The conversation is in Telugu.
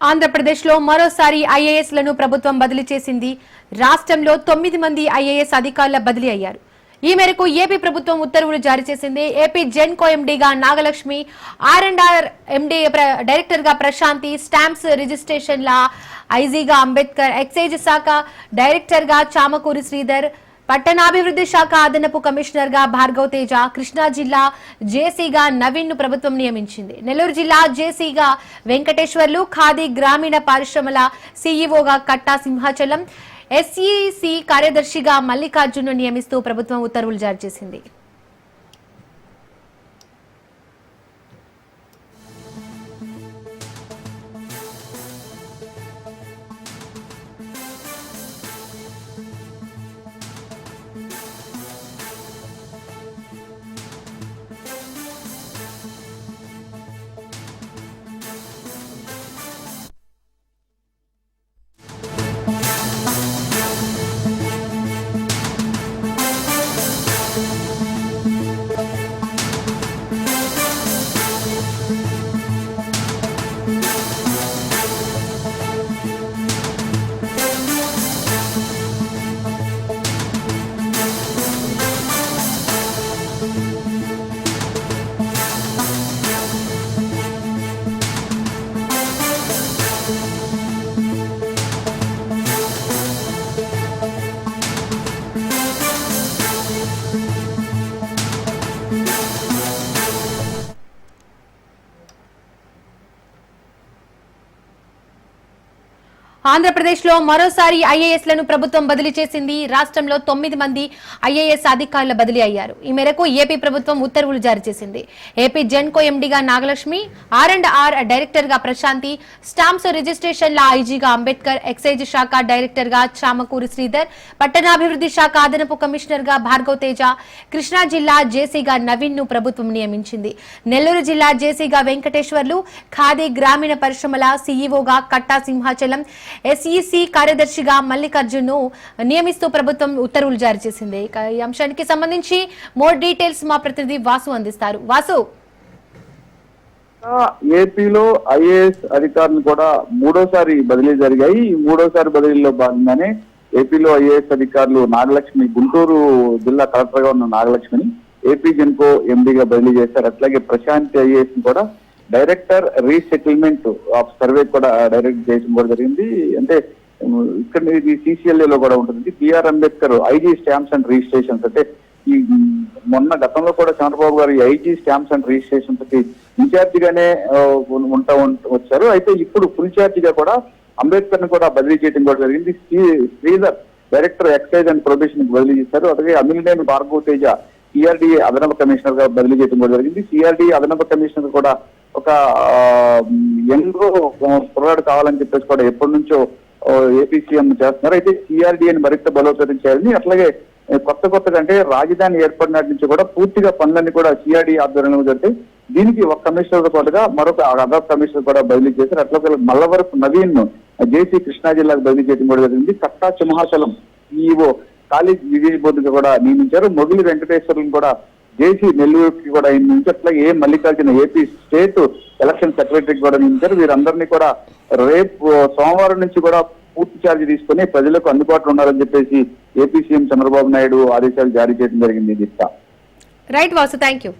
ఆంధ్రప్రదేశ్లో మరోసారి ఐఏఎస్లను ప్రభుత్వం బదిలీ చేసింది. రాష్ట్రంలో 9 మంది ఐఏఎస్ అధికారుల బదిలీ అయ్యారు. ఈ మేరకు ఏపీ ప్రభుత్వం ఉత్తర్వులు జారీ చేసింది. ఏపీ జెన్కో ఎండీగా నాగలక్ష్మి, R&R ఎండీ డైరెక్టర్ గా ప్రశాంతి, స్టాంప్స్ రిజిస్ట్రేషన్ల ఐజీగా అంబేద్కర్, ఎక్సైజ్ శాఖ డైరెక్టర్ గా చామకూరి శ్రీధర్, పట్టణాభివృద్ధి శాఖ అదనపు కమిషనర్ గా భార్గవ్ తేజ, కృష్ణా జిల్లా జేసీగా నవీన్ ను ప్రభుత్వం నియమించింది. నెల్లూరు జిల్లా జేసీగా వెంకటేశ్వర్లు, ఖాదీ గ్రామీణ పరిశ్రమల సీఈఓగా కట్టా సింహాచలం, ఎస్ఈసి కార్యదర్శిగా మల్లికార్జున్ నియమిస్తూ ప్రభుత్వం ఉత్తర్వులు జారీ చేసింది. ఆంధ్రప్రదేశ్లో మరోసారి ఐఏఎస్లను ప్రభుత్వం బదిలీ చేసింది. రాష్ట్రంలో 9 మంది ఐఏఎస్ అధికారుల బదిలీ అయ్యారు. ఈ మేరకు ఏపీ ప్రభుత్వం ఉత్తర్వులు జారీ చేసింది. ఏపీ జెన్కో ఎండీగా నాగలక్ష్మి, R&R డైరెక్టర్ గా ప్రశాంతి, స్టాంప్స్ రిజిస్ట్రేషన్ల ఐజీగా అంబేద్కర్, ఎక్సైజ్ శాఖ డైరెక్టర్ గా చామకూరి శ్రీధర్, పట్టణాభివృద్ధి శాఖ అదనపు కమిషనర్ గా భార్గవ్ తేజ, కృష్ణా జిల్లా జేసీగా నవీన్ ను ప్రభుత్వం నియమించింది. నెల్లూరు జిల్లా జేసీగా వెంకటేశ్వర్లు, ఖాదీ గ్రామీణ పరిశ్రమల సీఈఓగా కట్టా సింహాచలం, ఎస్ఈసి కార్యదర్శిగా మల్లికార్జున్ ను నియమిస్తూ ప్రభుత్వం ఉత్తర్వులు జారీ చేసింది. ఈ అంశానికి సంబంధించి మోర్ డీటెయిల్స్ మా ప్రతినిధి వాసు అందిస్తారు. వాసు, ఏపీలో ఐఏఎస్ అధికారులు కూడా మూడోసారి బదిలీ జరిగాయి. ఈ మూడోసారి బదిలీలో భాగంగానే ఏపీలో ఐఏఎస్ అధికారులు నాగలక్ష్మి, గుంటూరు జిల్లా కలెక్టర్ గా ఉన్న నాగలక్ష్మిని ఏపీ జెన్కో ఎండీగా బదిలీ చేశారు. అట్లాగే ప్రశాంత్ ఐఏఎస్ కూడా డైరెక్టర్ రీసెటిల్మెంట్ ఆఫ్ సర్వే కూడా డైరెక్ట్ చేయడం కూడా జరిగింది. అంటే ఇక్కడ ఇది CCLA లో కూడా ఉంటుంది. BR Ambedkar IG stamps and registrations, అంటే ఈ మొన్న గతంలో కూడా చంద్రబాబు గారు ఈ ఐజీ స్టాంప్స్ అండ్ రిజిస్ట్రేషన్స్ కి ఇన్ఛార్జ్ గానే వచ్చారు. అయితే ఇప్పుడు ఫుల్ ఛార్జ్ గా కూడా అంబేద్కర్ ని కూడా బదిలీ చేయడం కూడా జరిగింది. Sridhar director excise and probation కి బదిలీ చేశారు. అలాగే అమిలినేని భార్గవ్ తేజ CRDA అదనపు కమిషనర్ గా బదిలీ చేయడం కూడా జరిగింది. CRDA అదనపు కమిషనర్ కూడా ఒక యంగ్ కుర్రాడు కావాలని చెప్పేసి కూడా ఎప్పటి నుంచో ఏపీ సీఎం చేస్తున్నారు. అయితే CRDAని మరింత బలోపేతం చేయాలని, అట్లాగే కొత్తగా అంటే రాజధాని ఏర్పడినటి నుంచి కూడా పూర్తిగా పనులన్నీ కూడా CRDA ఆధ్వర్యంలో జరిగితే దీనికి ఒక కమిషనర్ తో పాటుగా మరొక అదనపు కమిషనర్ కూడా బదిలీ చేశారు. అట్లా మల్లవరపు నవీన్ జేసీ కృష్ణా జిల్లాకు బదిలీ చేయడం కూడా జరిగింది. కట్టా సింహాచలం CEO కాలేజ్ విజయ్ బోర్డుగా కూడా నియమించారు. మొగిలి వెంకటేశ్వర్లను కూడా జేసీ నెల్లూరుకి కూడా నియమించారు. అట్లాగే మల్లికార్జున ఏపీ స్టేట్ ఎలక్షన్ సెక్రటరీకి కూడా నియమించారు. వీరందరినీ కూడా రేపు సోమవారం నుంచి కూడా పూర్తి ఛార్జ్ తీసుకుని ప్రజలకు అందుబాటులో ఉండాలని చెప్పేసి ఏపీ సీఎం చంద్రబాబు నాయుడు ఆదేశాలు జారీ చేయడం జరిగింది. Right Vasu, thank you.